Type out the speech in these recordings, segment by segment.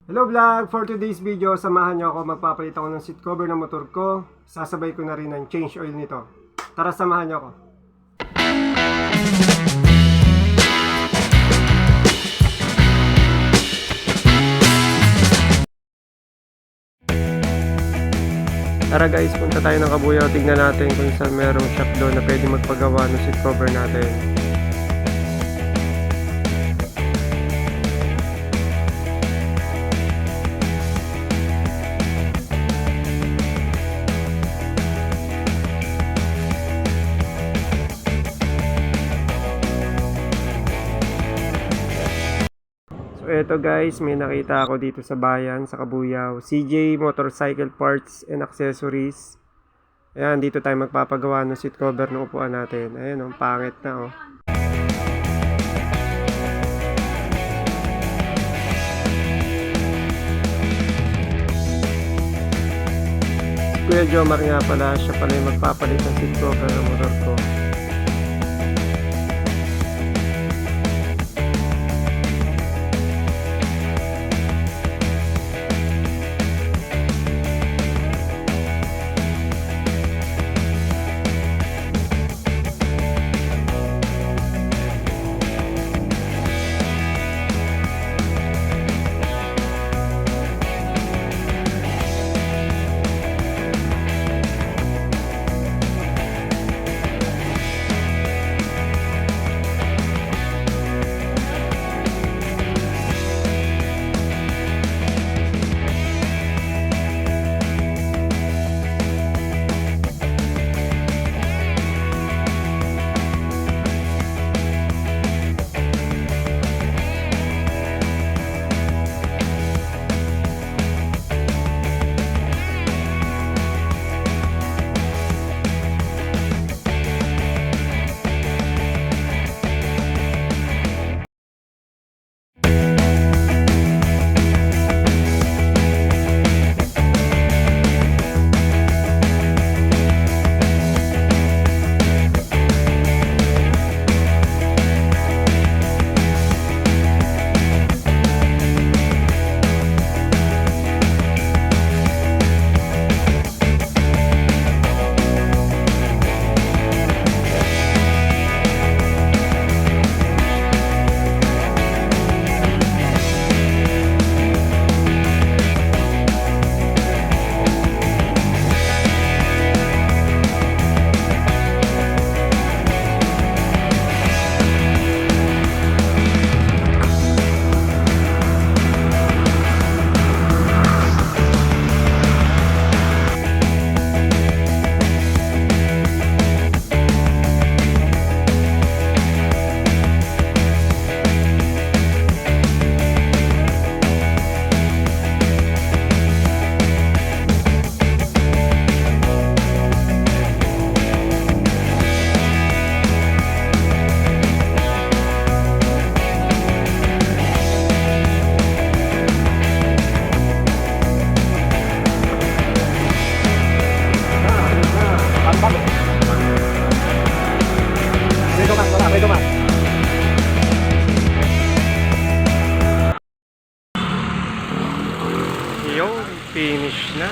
Hello vlog! For today's video, samahan nyo ako, magpapalit ako ng seat cover ng motor ko. Sasabay ko na rin ng change oil nito. Tara, samahan nyo ako. Tara guys, punta tayo ng Kabuyaw. Tignan natin kung saan merong shop doon na pwede magpagawa ng seat cover natin. So eto guys, may nakita ako dito sa bayan, sa Kabuyaw. CJ Motorcycle Parts and Accessories. Ayan, dito tayo magpapagawa ng seat cover ng upuan natin. Ayan, ang pangit na oh. Kuya Jomar nga pala, siya pala yung magpapalit ng seat cover ng motor ko. Yung finish na.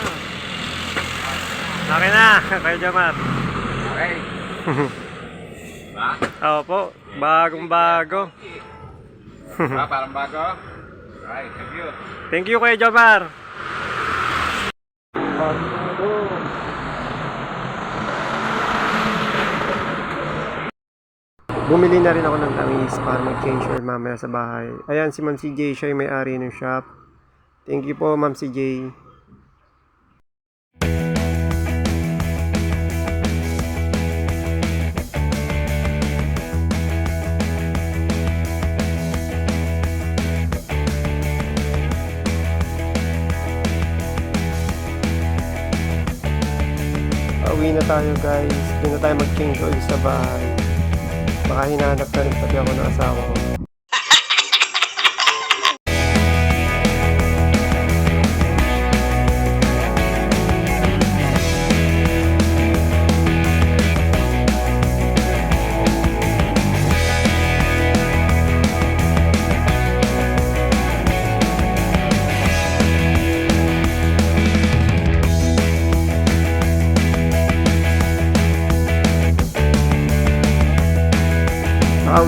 Okay na, kayo Jomar. Okay. Ba? Opo, bagong bago. Ba, parang bago? Alright, thank you. Thank you Kuya Jomar. Bumili na rin ako ng tamis para mag-change oil mamaya sa bahay. Ayan, si Ma'am CJ, siya yung may-ari ng shop. Thank you po, Ma'am CJ. Pauwi na tayo guys. Hindi na tayo mag-change oil sa bahay. Baka hinahanap na rin pati ako ng asawa ko.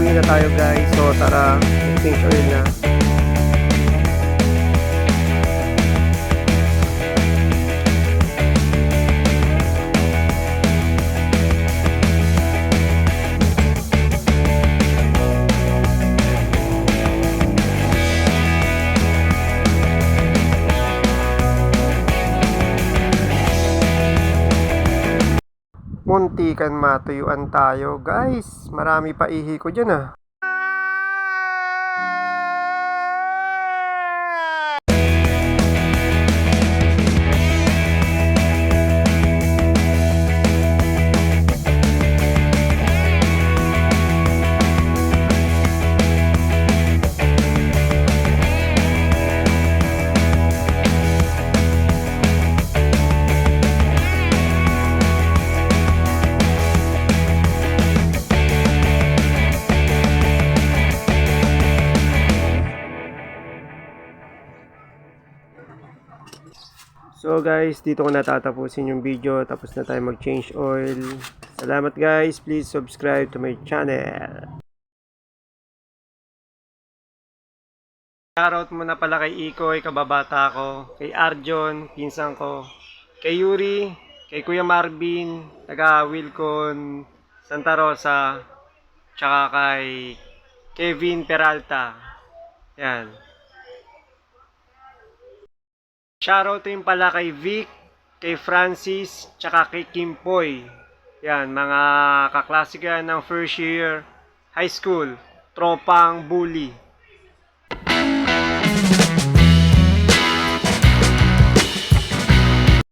pauwi na tayo guys. So tara, change oil na. Muntikan matuyuan tayo guys. Marami pa ihi ko dyan ah. So guys, dito ko natatapusin yung video. Tapos na tayo mag-change oil. Salamat guys. Please subscribe to my channel. Shoutout muna pala kay Ikoy, kababata ko. Kay Arjon, pinsan ko. Kay Yuri, kay Kuya Marvin, taga Wilcon, Santa Rosa. Tsaka kay Kevin Peralta. Yan. Shoutout din pala kay Vic, kay Francis, tsaka kay Kimpoy. Yan, mga kaklase yan ng first year high school. Tropang bully.